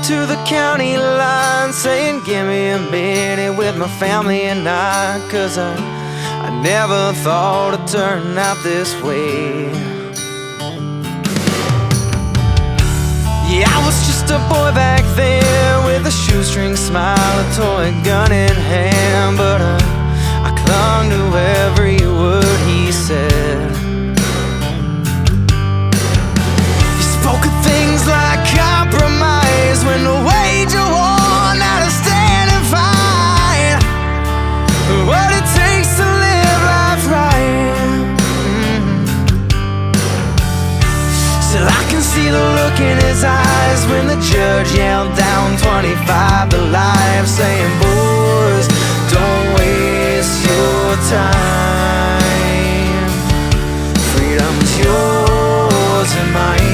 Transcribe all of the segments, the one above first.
to the county line saying give me a minute with my family and I, 'cause I never thought it'd turn out this way. Yeah, I was just a boy back then with a shoestring smile, a toy gun in hand, but I clung to every word he said. He spoke of things like compromise when the wage of war, now to stand and fight what it takes to live life right. Still I can see the look in his eyes when the judge yelled down 25 to life, saying, boys, don't waste your time. Freedom's yours and mine.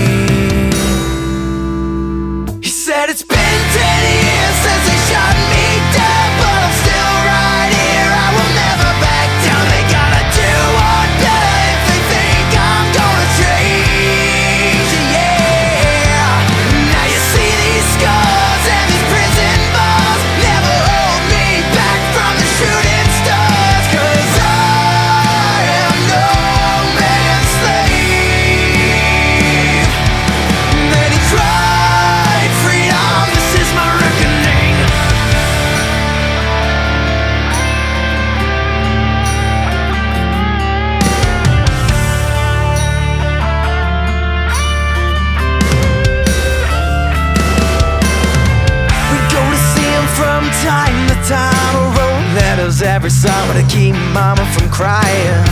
He said it's been 10 years since they shot me dead, but I'm still right here, I will never back down. They gotta do or better if they think I'm gonna change, yeah. Now you see these scars and these prison bars never hold me back from the shooting stars, 'cause I am no man's slave. Then he cried, freedom, this is my reckoning. We'd go to see him from time to time, or wrote letters every summer to keep mama from crying.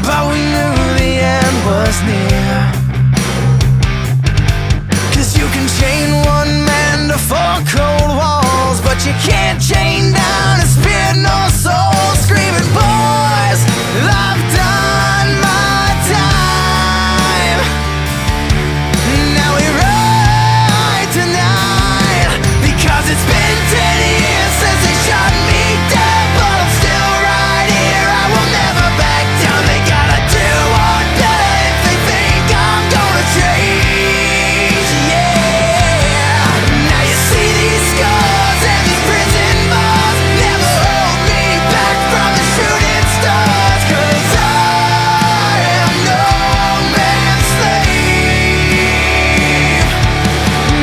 But we knew the end was near, 'cause you can chain one man to 4 cold walls, but you can't chain down a spirit nor soul. Screaming, boys, I've done my time. Now we ride tonight, because it's been 10 years since they shot me dead, but I'm still right here, I will never back down. They gotta do or better if they think I'm gonna change, yeah. Now you see these scars and these prison bars never hold me back from the shooting stars, 'cause I am no man's slave.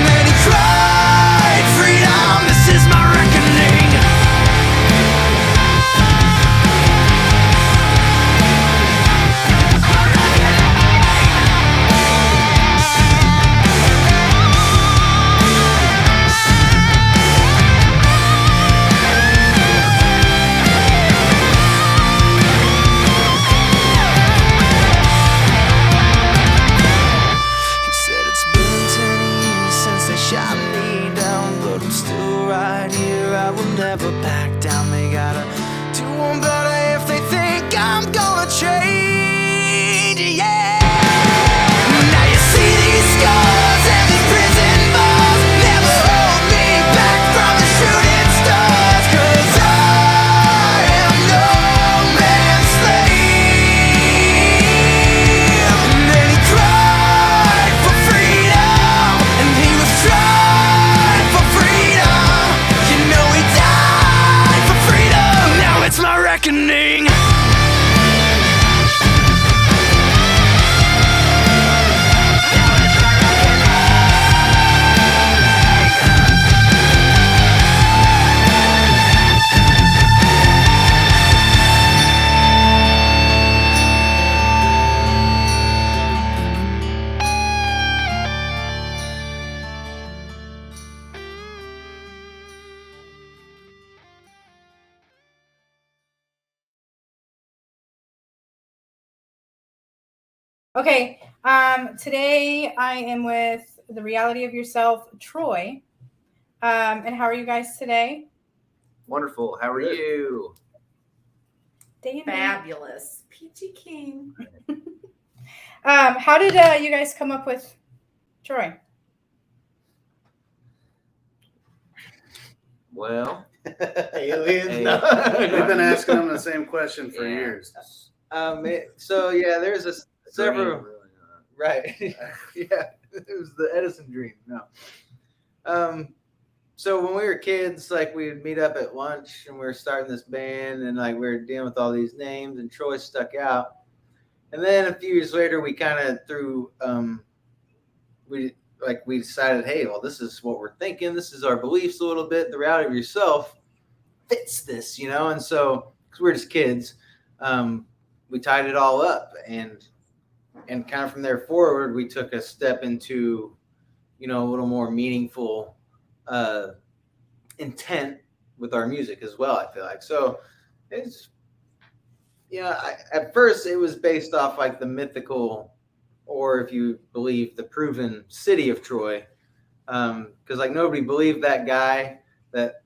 Then he cried, freedom, this is my reckoning. He said it's been 10 years since they shot me down, but I'm still right here, I will never back down. They gotta do one better if they think I'm gonna change, yeah. Now you see these scars and these prison bars never hold me back from the shooting stars, 'cause I am no man's slave. And then he cried for freedom, and he was tried for freedom. You know he died for freedom. Now it's my reckoning. Okay, today I am with The Reality of Yourself, Troy. And how are you guys today? Wonderful. How are you? Danny. Fabulous. Peachy King. How did you guys come up with Troy? Well, Aliens. Hey. No. We've been asking them the same question for Yeah. years. So yeah, there's a several Dream, really, right. Yeah, it was the Edison dream. No, So when we were kids, like we would meet up at lunch and we were starting this band and like we were dealing with all these names and Troy stuck out. And then a few years later, we kind of we decided, hey, well, this is what we're thinking. This is our beliefs a little bit. The reality of yourself fits this, you know? And so, because we're just kids, we tied it all up and kind of from there forward, we took a step into, you know, a little more meaningful intent with our music as well, I feel like. So it's, you know, at first it was based off like the mythical, or if you believe the proven city of Troy. Because like nobody believed that guy that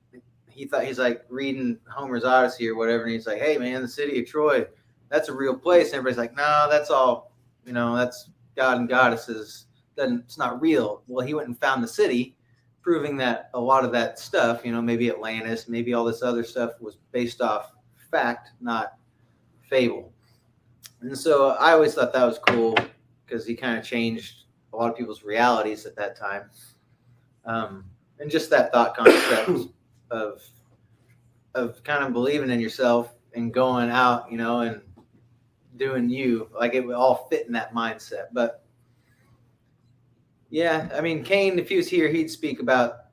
he thought he's like reading Homer's Odyssey or whatever. And he's like, hey man, the city of Troy, that's a real place. And everybody's like, no, that's all, you know, that's God and goddesses. It's not real. Well, he went and found the city, proving that a lot of that stuff, you know, maybe Atlantis, maybe all this other stuff was based off fact, not fable. And so I always thought that was cool because he kind of changed a lot of people's realities at that time. And just that thought concept of kind of believing in yourself and going out, you know, and doing you, like it would all fit in that mindset. But yeah, I mean, Kane, if he was here, he'd speak about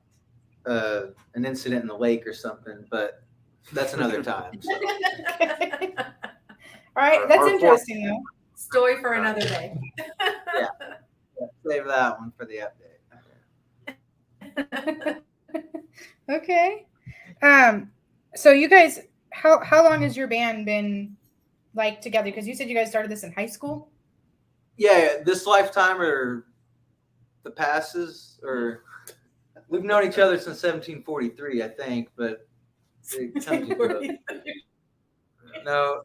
an incident in the lake or something, but that's another time. So. All right, that's interesting though. Story for another day. Yeah, save that one for the update. Okay. So you guys, how long has your band been like together? Because you said you guys started this in high school. Yeah, this lifetime or the passes, or we've known each other since 1743, I think, but it comes into no,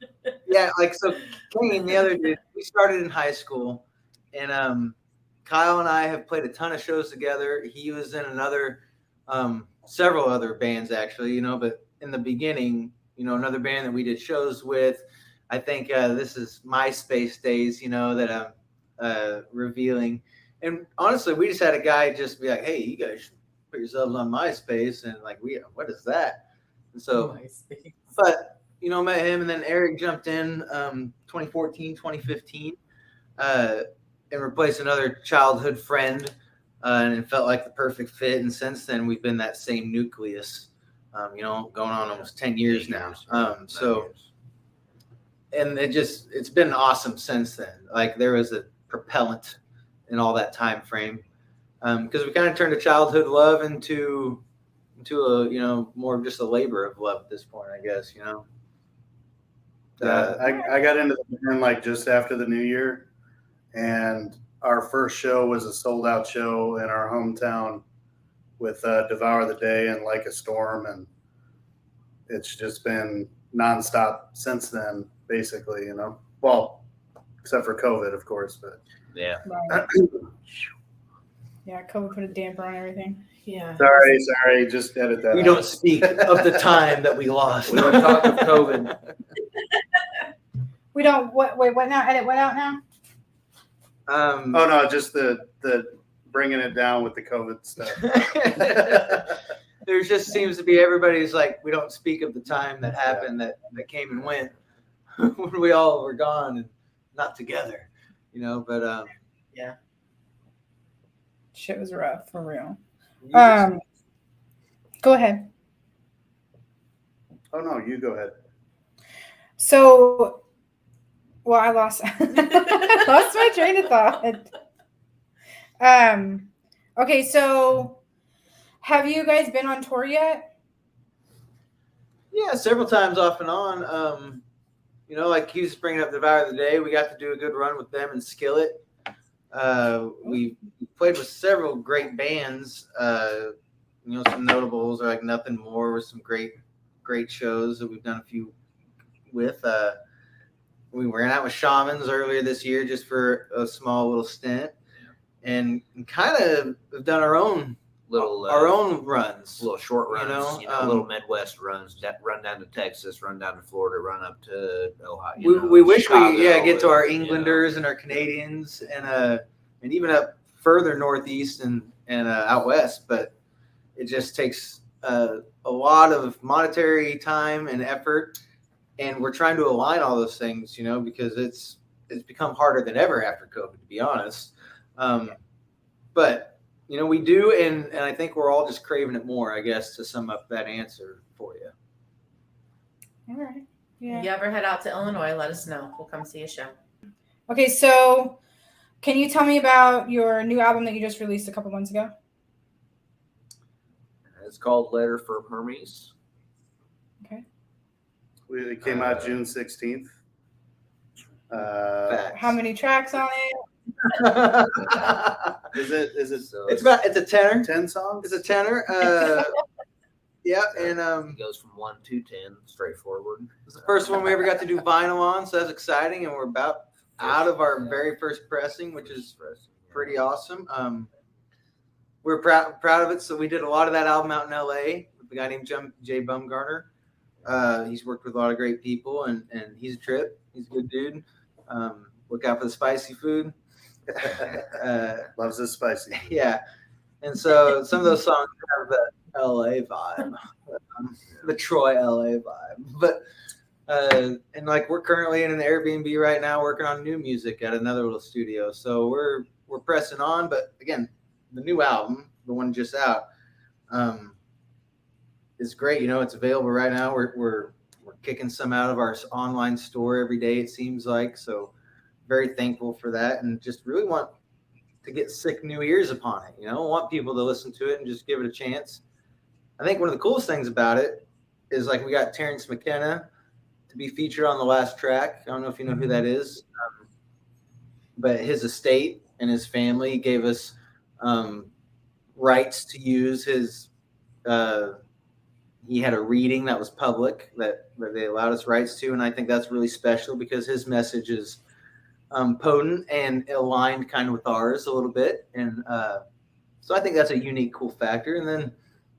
yeah, like so. Kane, the other dude, we started in high school, and Kyle and I have played a ton of shows together. He was in several other bands actually, you know, but in the beginning, you know, another band that we did shows with. I think this is MySpace days, you know, that I'm revealing. And honestly, we just had a guy just be like, hey, you guys should put yourselves on MySpace. And like, what is that? And so, but, you know, met him. And then Eric jumped in 2014, 2015 and replaced another childhood friend. And it felt like the perfect fit. And since then, we've been that same nucleus, you know, going on almost 10 years now. And it's been awesome since then. Like there was a propellant in all that time frame, because we kind of turned a childhood love into a, you know, more of just a labor of love at this point, I guess, you know. I got into the band like just after the new year, and our first show was a sold out show in our hometown with Devour the Day and Like a Storm, and it's just been nonstop since then, basically, you know. Well, except for COVID, of course, but Yeah. Right. Yeah, COVID put a damper on everything. Yeah. sorry, just edit that. We out. don't speak of the time that we lost. We don't talk of COVID. We don't. Wait, what now? Edit what out now? Oh no, just the bringing it down with the COVID stuff. There just seems to be everybody's like, we don't speak of the time that happened that came and went when we all were gone and not together, you know. But yeah, Shit was rough for real. you just- Go ahead. Oh no, you go ahead. So, well, I lost lost my train of thought. Okay, so have you guys been on tour yet? yeah, several times off and on. You know, like he was bringing up Devour the Day. We got to do a good run with them and Skillet. We played with several great bands. You know, some notables are like Nothing More with some great shows that we've done a few with. We were out with Shamans earlier this year just for a small little stint, and kind of have done our own runs, Little short runs, You know, little Midwest runs. Run down to Texas, run down to Florida, run up to Ohio. We wish Chicago, we get to our you know. Englanders and our Canadians and even up further northeast and out west, but it just takes a lot of monetary time and effort, and we're trying to align all those things, you know, because it's become harder than ever after COVID, to be honest. But you know, we do, and I think we're all just craving it more, I guess, to sum up that answer for you. All right. If Yeah. you ever head out to Illinois, let us know. We'll come see a show. Okay, so can you tell me about your new album that you just released a couple months ago? It's called Letter from Hermes. It came out June 16th. Facts. How many tracks on it? Is it So it's a tenor. 10 songs? It's a tenor. Yeah, and it goes from 1 to 10, straightforward. it's the first one we ever got to do vinyl on, so that's exciting. And we're about out of our very first pressing, which is pretty awesome. We're proud of it. So we did a lot of that album out in LA with a guy named Jay Bumgarner. He's worked with a lot of great people, and he's a trip. He's a good dude. Look out for the spicy food. Loves this spicy. Yeah. And so some of those songs have the LA vibe, the Troy LA vibe. But and like we're currently in an Airbnb right now working on new music at another little studio. So we're pressing on. But again, the new album, the one just out, is great. You know, it's available right now. We're kicking some out of our online store every day, it seems like. So very thankful for that, and just really want to get sick new ears upon it. You know, want people to listen to it and just give it a chance. I think one of the coolest things about it is like we got Terrence McKenna to be featured on the last track. I don't know if you know who that is, but his estate and his family gave us rights to use his. He had a reading that was public that they allowed us rights to, and I think that's really special because his message is potent and aligned kind of with ours a little bit, and so I think that's a unique, cool factor. And then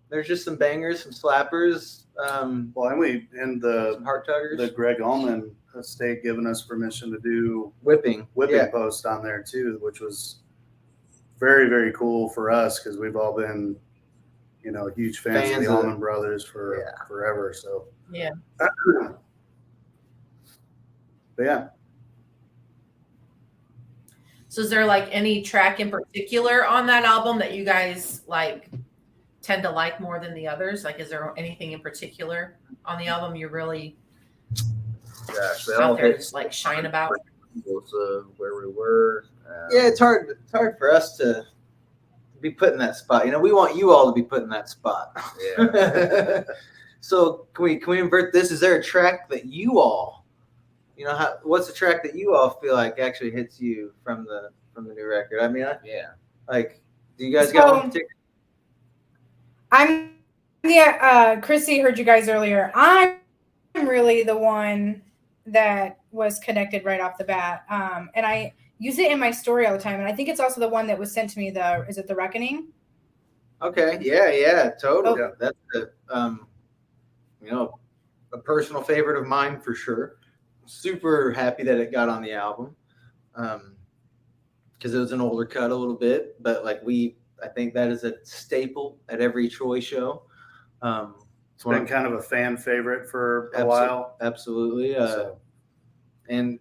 there's just some bangers, some slappers, Well, and some heart tuggers, the Greg Allman estate giving us permission to do whipping yeah. post on there too, which was very, very cool for us because we've all been, you know, huge fans of the Allman Brothers for forever. So Yeah. But yeah. So is there like any track in particular on that album that you guys like tend to like more than the others? Like, is there anything in particular on the album you really Gosh, they out all there hit just like shine about? where we were. Yeah, it's hard for us to be put in that spot. You know, we want you all to be put in that spot. Yeah. So can we invert this? Is there a track that you all, you know, what's the track that you all feel like actually hits you from the new record? I mean, like, do you guys got one particular? Chrissy heard you guys earlier. I'm really the one that was connected right off the bat. And I use it in my story all the time. And I think it's also the one that was sent to me, is it The Reckoning? Okay. Yeah, totally. Oh. That's you know, a personal favorite of mine for sure. Super happy that it got on the album. Because it was an older cut a little bit, but like I think that is a staple at every Troy show. It's been kind of a fan favorite for a while. Absolutely. And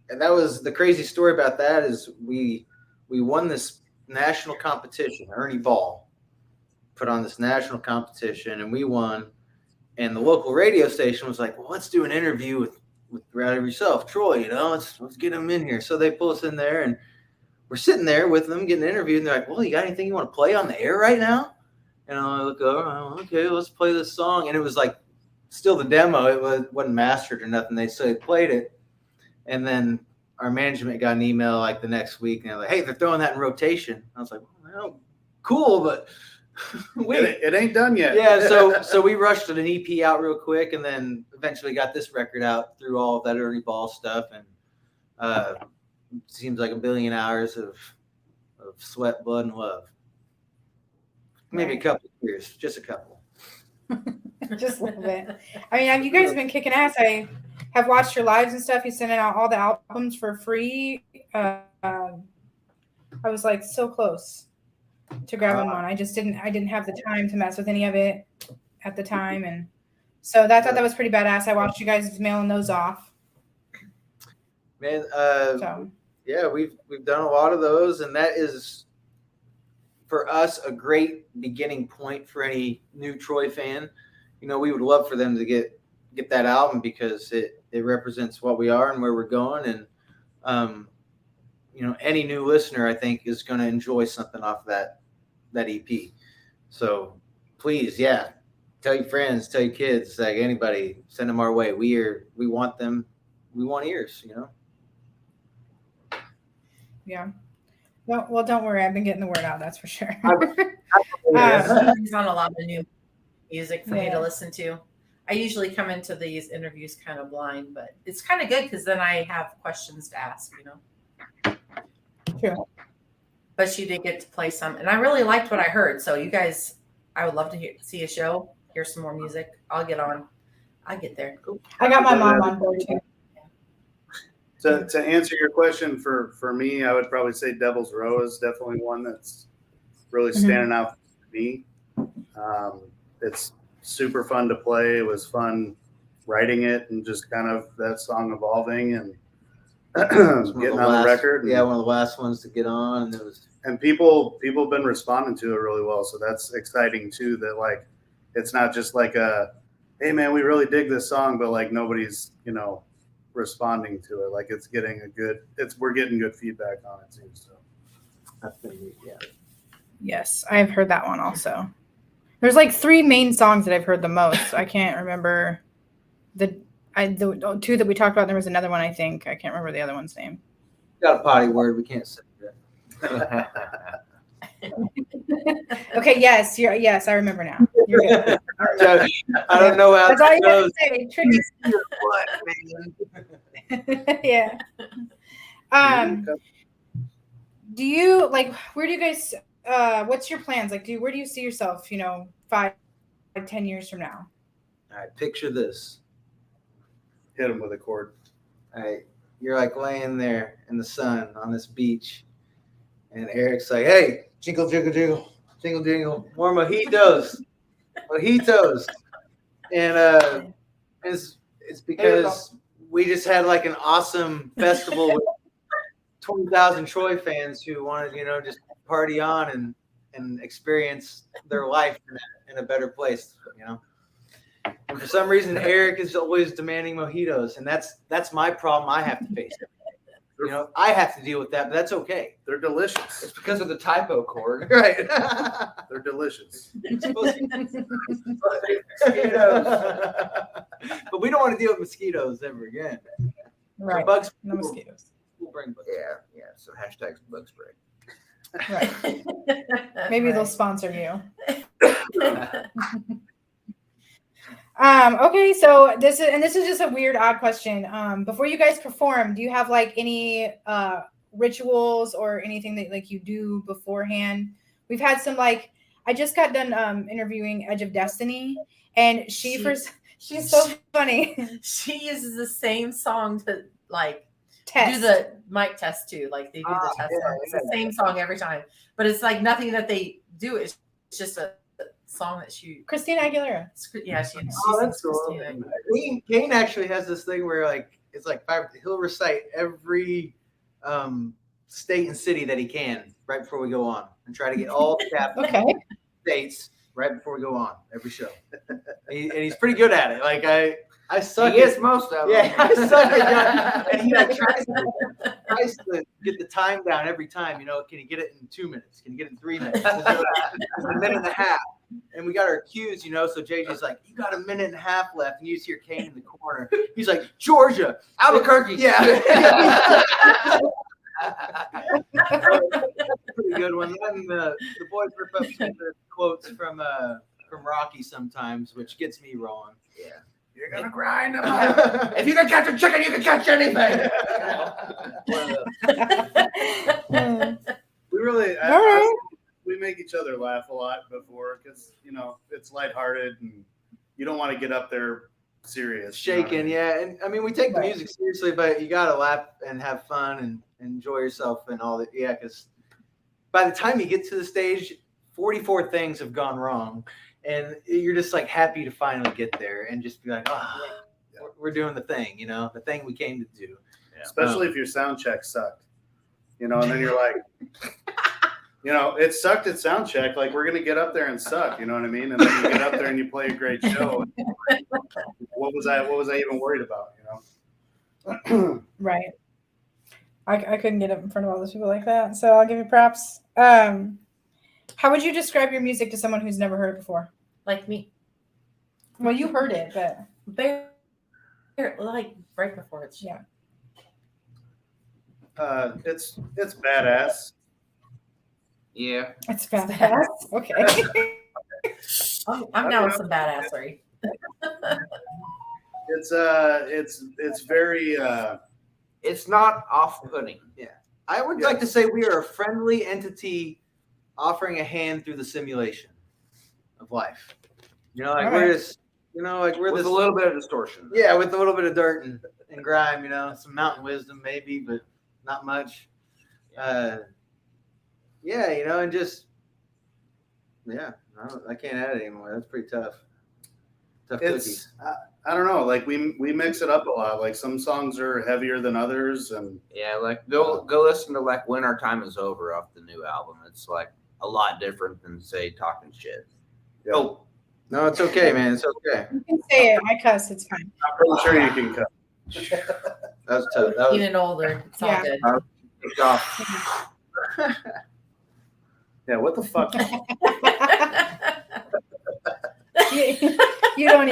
that was the crazy story about that is we won this national competition. Ernie Ball put on this national competition and we won. And the local radio station was like, well, let's do an interview with Rowdy Yourself, Troy, you know, let's get him in here. So they pull us in there and we're sitting there with them getting interviewed. And they're like, well, you got anything you want to play on the air right now? And I look over, okay, let's play this song. And it was like still the demo. It wasn't mastered or nothing. They played it. And then our management got an email like the next week. And they're like, hey, they're throwing that in rotation. I was like, well, cool, but wait. It ain't done yet. Yeah, so we rushed an EP out real quick and then eventually got this record out through all of that Ernie Ball stuff. And seems like a billion hours of sweat, blood, and love. Maybe a couple of years, just a couple. Just a little bit. I mean, you guys have been kicking ass. I have watched your lives and stuff. You sending out all the albums for free. I was like so close. to grab him on. I didn't have the time to mess with any of it at the time, and so I thought that was pretty badass. I watched you guys mailing those off. Man, So yeah, we've done a lot of those, and that is for us a great beginning point for any new Troy fan. You know, we would love for them to get that album because it represents what we are and where we're going, and you know, any new listener I think is going to enjoy something off that EP. So please, yeah, tell your friends, tell your kids, like anybody, send them our way. We want them. We want ears, you know. yeah. Well, don't worry. I've been getting the word out. That's for sure. He's on a lot of new music for me to listen to. I usually come into these interviews kind of blind, but it's kind of good because then I have questions to ask, you know. True. But she did get to play some, and I really liked what I heard. So you guys, I would love to see a show, hear some more music. I'll get on. I get there. I got my mom on board too. To answer your question, for me, I would probably say Devil's Row is definitely one that's really standing out for me. It's super fun to play. It was fun writing it and just kind of that song evolving and getting on the record. Yeah, one of the last ones to get on, and it was. And people have been responding to it really well, so that's exciting too. That like, it's not just like a, hey man, we really dig this song, but like nobody's responding to it. Like we're getting good feedback on it too. So That's been neat, yeah. Yes, I've heard that one also. There's like 3 main songs that I've heard the most. I can't remember the two that we talked about. There was another one, I think. I can't remember the other one's name. Got a potty word. We can't say that. Okay, yes, I remember now. You're good. I don't know how That's all that you have goes. to say. Tricky. What, man? Yeah. Do you where do you guys what's your plans? Like where do you see yourself, 5, 10 years from now? All right, picture this. hit them with a chord. All right, you're like laying there in the sun on this beach, and Eric's like, "Hey, jingle, jingle, jingle, jingle, jingle, more mojitos, mojitos," and it's because we just had like an awesome festival with 20,000 Troy fans who wanted, just party on and experience their life in a better place, And for some reason, Eric is always demanding mojitos, and that's my problem. I have to face it. I have to deal with that, but that's okay. They're delicious. It's because of the typo cord. Right. They're delicious. It's supposed to be mosquitoes. But we don't want to deal with mosquitoes ever again. Right. Bugs, No mosquitoes. we'll bring bugs. Yeah. So hashtag bug spray. Right. Maybe they'll sponsor you. Okay, so this is just a weird, odd question. Before you guys perform, do you have like any rituals or anything that you do beforehand? We've had some I just got done interviewing Edge of Destiny, and she's so funny. She uses the same song to Test. do the mic test too. Like they do the test song. It's the same song every time, but it's like nothing that they do. It's just a song that she. Christina Aguilera. Yeah, she. Oh, that's cool. Kane actually has this thing where it's like he'll recite every state and city that he can right before we go on, and try to get all the capital states right before we go on every show. And he's pretty good at it. I suck. He gets most of them. Yeah, I suck at it. And he tries to get the time down every time. Can you get it in 2 minutes? Can you get it in 3 minutes? It's a minute and a half. And we got our cues, so JJ's like, you got a minute and a half left. And you see your Kane in the corner. He's like, Georgia. Albuquerque. Yeah. Pretty good one. Then the boys rip up some of the quotes from Rocky sometimes, which gets me wrong. Yeah. You're going to grind them up. If you can catch a chicken, you can catch anything. We really, we make each other laugh a lot before because it's lighthearted and you don't want to get up there serious. Shaking, yeah. And I mean, we take the music seriously, but you got to laugh and have fun and enjoy yourself and all that. Yeah, because by the time you get to the stage, 44 things have gone wrong, and you're just like happy to finally get there and just be like, oh, we're doing the thing, the thing we came to do. Especially if your sound check sucked, and then you're like, it sucked at sound check. Like, we're gonna get up there and suck, you know what I mean? And then you get up there and you play a great show. And what was I even worried about? Right. I couldn't get up in front of all those people like that, so I'll give you props. How would you describe your music to someone who's never heard it before? Like me. Well, you heard it, but like right before it's yeah. It's badass. Yeah. It's badass. Okay. I'm down with some badassery. It's very It's not off-putting. I would like to say we are a friendly entity offering a hand through the simulation of life. We're right. just, we're With this a little bit of distortion. Yeah, with a little bit of dirt and grime, some mountain wisdom maybe, but not much. And just, I can't add it anymore. That's pretty tough. Tough cookies. I don't know. Like, we mix it up a lot. Like, some songs are heavier than others, and Yeah, like go listen to like When Our Time Is Over off the new album. It's like a lot different than say Talking Shit. yeah, Oh, no, it's okay, man. It's okay. You can say it. I cuss. It's fine. I'm pretty sure you can cut. That was tough. That was Even older. It's all Yeah. good. Kicked off. Yeah, what the fuck? You don't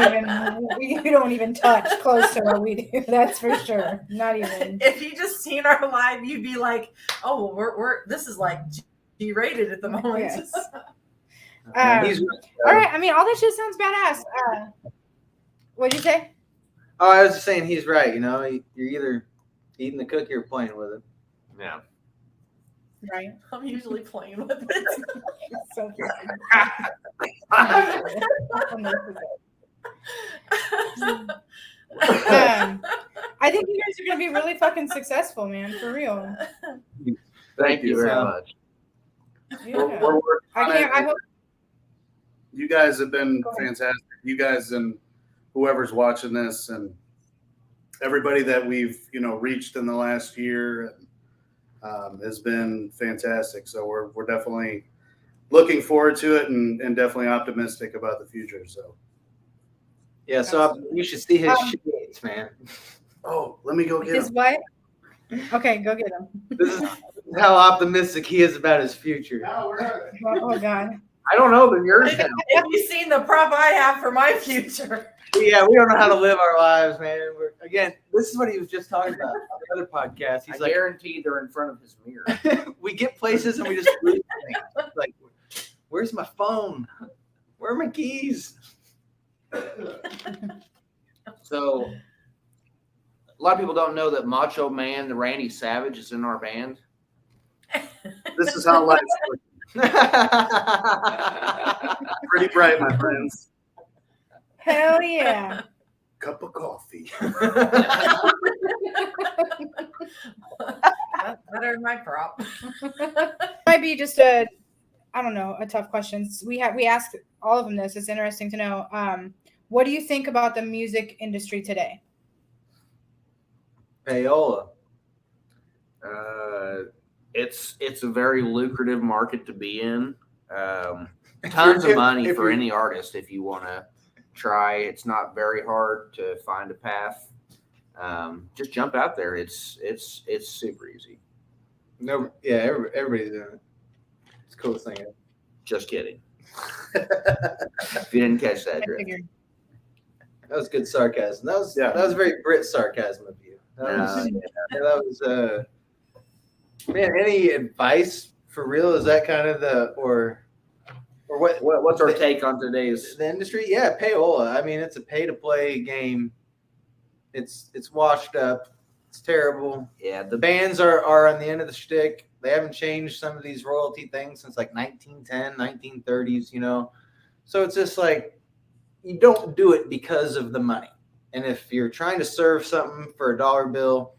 even touch close to what we do. That's for sure. Not even. If you just seen our live, you'd be like, "Oh, we're this is like G-rated at the moment." Yes. he's All right. I mean, all that shit sounds badass. What'd you say? Oh, I was just saying he's right. You're either eating the cookie or playing with it. Yeah. Right. I'm usually playing with it. So I think you guys are gonna be really fucking successful, man. For real. Thank you very So- much. Yeah. We're working on it. I hope. You guys have been Go ahead. fantastic. You guys and whoever's watching this and everybody that we've reached in the last year has been fantastic. So we're definitely looking forward to it and definitely optimistic about the future. So Yeah, so you should see his shades, man. let me go get His him. what? Okay, go get him. This is how optimistic he is about his future. Oh God. I don't know, but yours now. Have you seen the prop I have for my future? Yeah, we don't know how to live our lives, man. Again, this is what he was just talking about on the other podcast. He's I like, guarantee they're in front of his mirror. we get places and we just lose things. Like, where's my phone? Where are my keys? So a lot of people don't know that Macho Man, the Randy Savage, is in our band. This is how life's pretty bright, my friends. Hell yeah. Cup of coffee. That's better than my prop. Might be just a tough question. We ask all of them this. It's interesting to know. What do you think about the music industry today? Payola. It's a very lucrative market to be in. Tons of money for any artist if you want to try. It's not very hard to find a path. Just jump out there. It's super easy. No, yeah, everybody's doing it. It's the coolest thing ever. Just kidding. If you didn't catch that, I Griff. figured. That was good sarcasm. That was very Brit sarcasm of you. That was man, any advice for real? Is that kind of or What's our take on today's? the industry? Yeah, payola. I mean, it's a pay to play game. It's washed up. It's terrible. Yeah, The bands are on the end of the shtick. They haven't changed some of these royalty things since like 1910, 1930s, So it's just like you don't do it because of the money. And if you're trying to serve something for a dollar bill,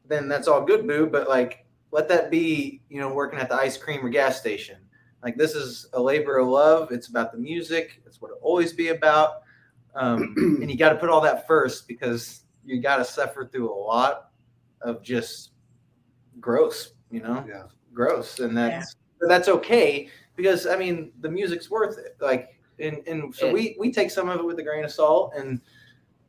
then that's all good, boo. But like let that be, you know, working at the ice cream or gas station. Like, this is a labor of love. It's about the music. It's what it'll always be about. And you got to put all that first, because you got to suffer through a lot of just gross, you know, gross. And that's okay, because I mean, the music's worth it. Like, and so we take some of it with a grain of salt, and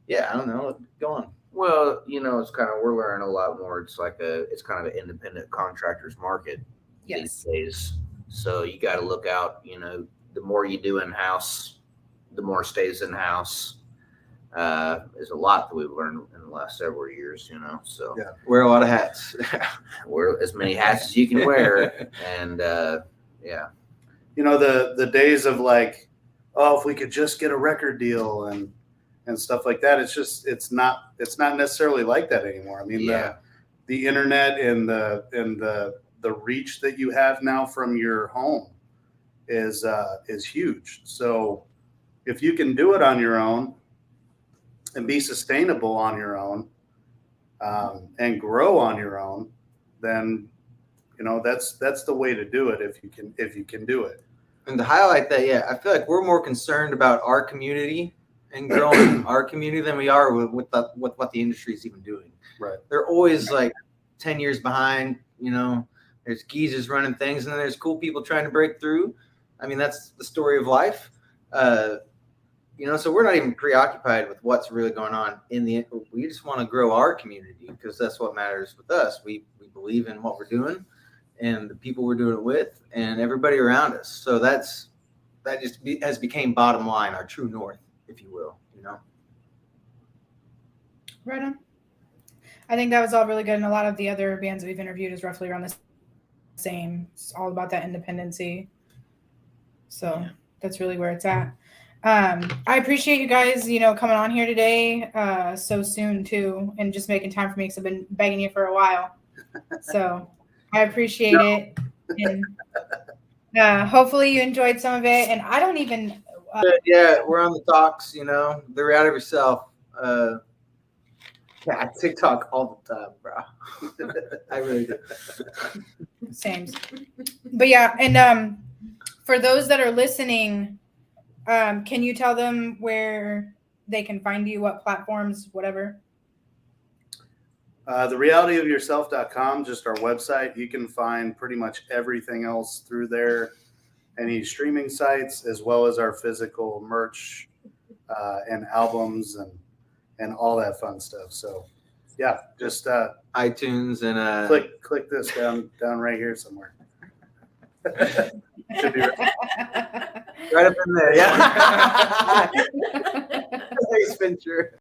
I don't know, go on. Well, you know, it's kind of, we're learning a lot more. It's kind of an independent contractors market these days. So you got to look out, you know, the more you do in-house, the more stays in-house. There's a lot that we've learned in the last several years, you know, so Wear a lot of hats. wear as many hats as you can wear. And You know, the days of like, oh, if we could just get a record deal and stuff like that, it's not necessarily like that anymore. I mean, the internet and the reach that you have now from your home is huge. So if you can do it on your own and be sustainable on your own, and grow on your own, then, you know, that's the way to do it if you can do it. And to highlight that, I feel like we're more concerned about our community and growing our community than we are with what the industry is even doing. Right. They're always like 10 years behind, you know. There's geezers running things, and then there's cool people trying to break through. I mean, that's the story of life. You know, so we're not even preoccupied with what's really going on we just want to grow our community, because that's what matters with us. We believe in what we're doing and the people we're doing it with and everybody around us. So that has became bottom line, our true north, if you will, you know. Right on. I think that was all really good. And a lot of the other bands that we've interviewed is roughly around the same. It's all about that independency. So that's really where it's at. I appreciate you guys, you know, coming on here today so soon too, and just making time for me, because I've been begging you for a while. So I appreciate it. And hopefully you enjoyed some of it. And I don't even we're on the talks, you know. They're out of yourself. TikTok all the time, bro. I really do. Same. But and for those that are listening, can you tell them where they can find you, what platforms, whatever? TheRealityOfYourself.com, just our website. You can find pretty much everything else through there, any streaming sites, as well as our physical merch and albums and all that fun stuff. So just iTunes and click this down right here somewhere. Should be right up in there. Thanks, Fincher.